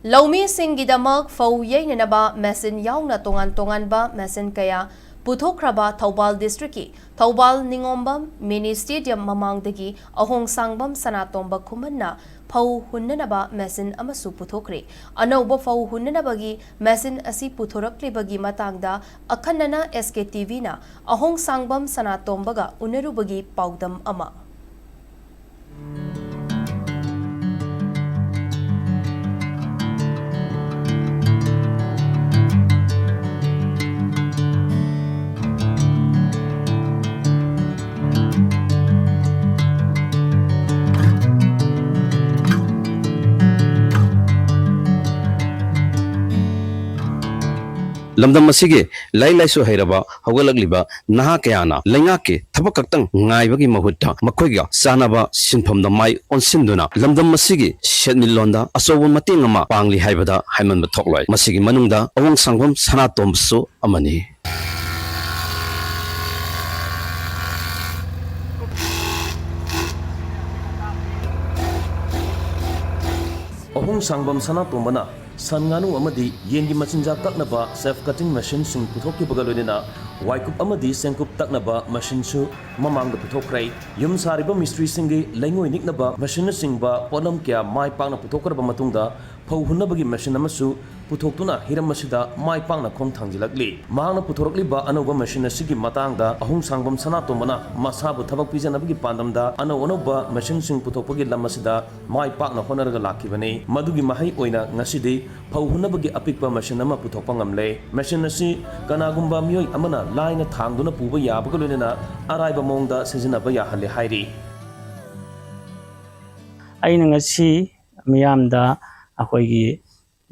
Laumi Singhidamak Phou Yainanaba Mesin Yauna Tongan Mesin Kaya Puthokkhre Thoubal District Thoubal Ningombam Mini Stadium Mamangdagi Ahong Sangbam Sanatomba Kumanna Phou Hunnaba Mesin Amasu Puthokkhre Anoba Phou Hunnabagi Mesin Asi Puthokklebagi Matangda Akhanana SKTV na Ahong Sangbam Sanatombaga Unerubagi Paudam Ama Lamdam masige lai so hairaba hawalagliba naha kayana laingake thabak kaktang ngaibagi mahutta makhoiga sanaba sinfamda mai onsinduna lamdam masige shetmilonda asowa mating ama pangli haibada haimanba thokloi masigi manungda awang sangbam sanatomsu amani Ahong sangbam sanatombana Sanganu amadi yengi machinja taknaba self cutting machine sing puthokki bagalodina waikup amadi sengkup taknaba machine su mamangda puthokkhre yum sariba mystery singi lengoi niknaba machine singba ponam kya mai pangna puthokkraba matungda Phou Hunnabagi machine amasu puthokuna hiram masida mai pangna khom thangjilakli mangna puthorokli ba anoba machine sigi matangda ahong sangbam sanatombana masabu thabak pijanabagi pandamda anoba machine sing puthokpagi lamasida mai pangna honaraga lakibani madugi mahai oina ngasidi Phou Hunnabagi apikpa machine ama puthokpa ngamle machine asi kanagumba mioi amana laina thangduna puba yabaga loinena araiba mongda sijinaba yahalle hairi aina ngasi miyamda akoigi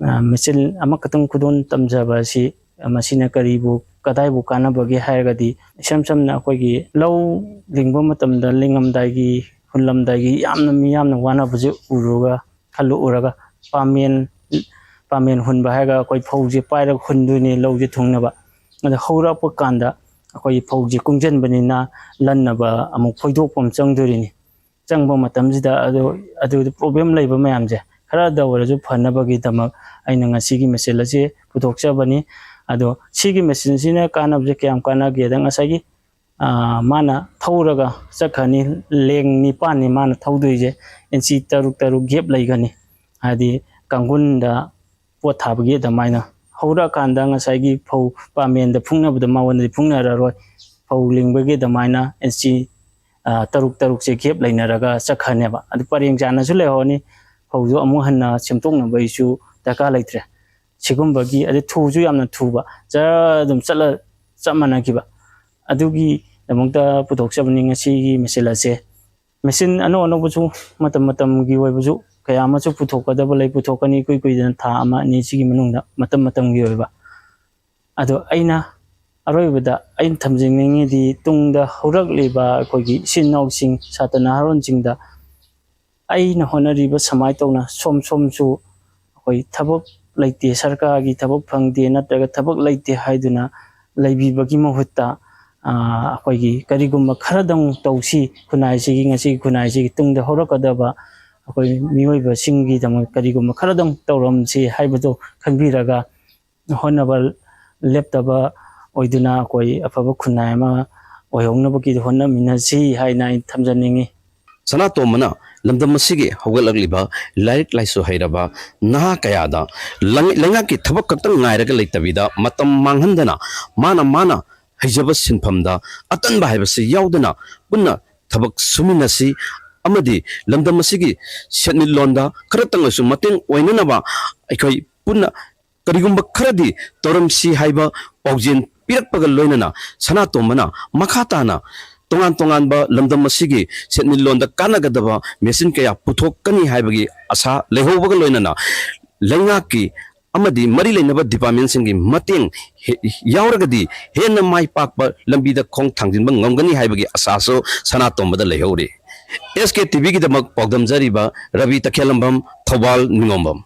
machine amakatang kudon tamjaba si masina karibu kadaibu kanabagi hairgadi samsamna akoigi law lingba matamda lingamdaigi hunlamdaigi yamna wana buju uruga khalu uraga pamen hunba haga koi phauji paira khunduni lawji thungnaba ada hora pa kanda akoi phauji kungjen banina lannaba amuk phoidopom changdurini changba matamjida adu problem leiba mayamje khara da waraju phanabagi damak aina ngasigi mesela je puthokchabani ado sigi mesin sina kanabje kyam kana ge dang asagi mana thauraga chakhani leng ni pani mana thauduije enchi taruk gap laigani adi kangunda pothabagi damaina hora kanda ngasagi phou pamen da phungnabda mawani phungnararoi phou lingbagi damaina enchi taruk che gap lainaraga chakhaneba adu pareng jana su lehoni phouju amu hanna chimtongna baisu daka laitre chigumbagi adu thuju yamna thuba ja dum chala chamana kiba adugi damongta puthokchabani ngasi mesela se machine ano buju matam gi waibuju kaya machu puthokadaba lai puthokani koi dan tha ama ni chigi manungda matam gi waiba ado aina aroibada ain thamjingni di tungda horak leba koigi sinnausing satana haron jingda aina honariba samai tawna som su koi thabak laite sarkar gi thabak phangde nataga thabak laite haiduna laibibagi mahutta koigi karigumba kharadang tawsi khunai sigi ngasi khunai sigi tungda horakadaba koi miyoiba singi dam karigumba kharadang tawramsi haibado khanbiraga honaba leptaba oiduna koi afaba khunai ma oyongnabagi honna minasi haina thamjaningi Sanatomana lamdam masige hawalagliba laik laiso hairaba naha kayada langaki thabak kaktang ngairaga leitabida matam manghandana mana haijaba sinfamda atanba haibase yaudana punna thabak suminasi amadi lamdam masigi shetnilonda karatangasu mateng oinanaba aikoi punna karigumba kharadi toramsi haiba paujin pirakpaga loinana sanatomana makhatana tongan ba lamdam masigi setnilonda kanagadaba mesin kaya puthokani haibagi asa lehobaga loinana lengaki amadi mari leinaba department singi mateng yauragadi henna mai pakpa lambida khong thangjinba ngamgani haibagi asa so sanatomada lehori SKTV gi damak pogdam jariba Ravi Takhelambam Thoubal Ningombam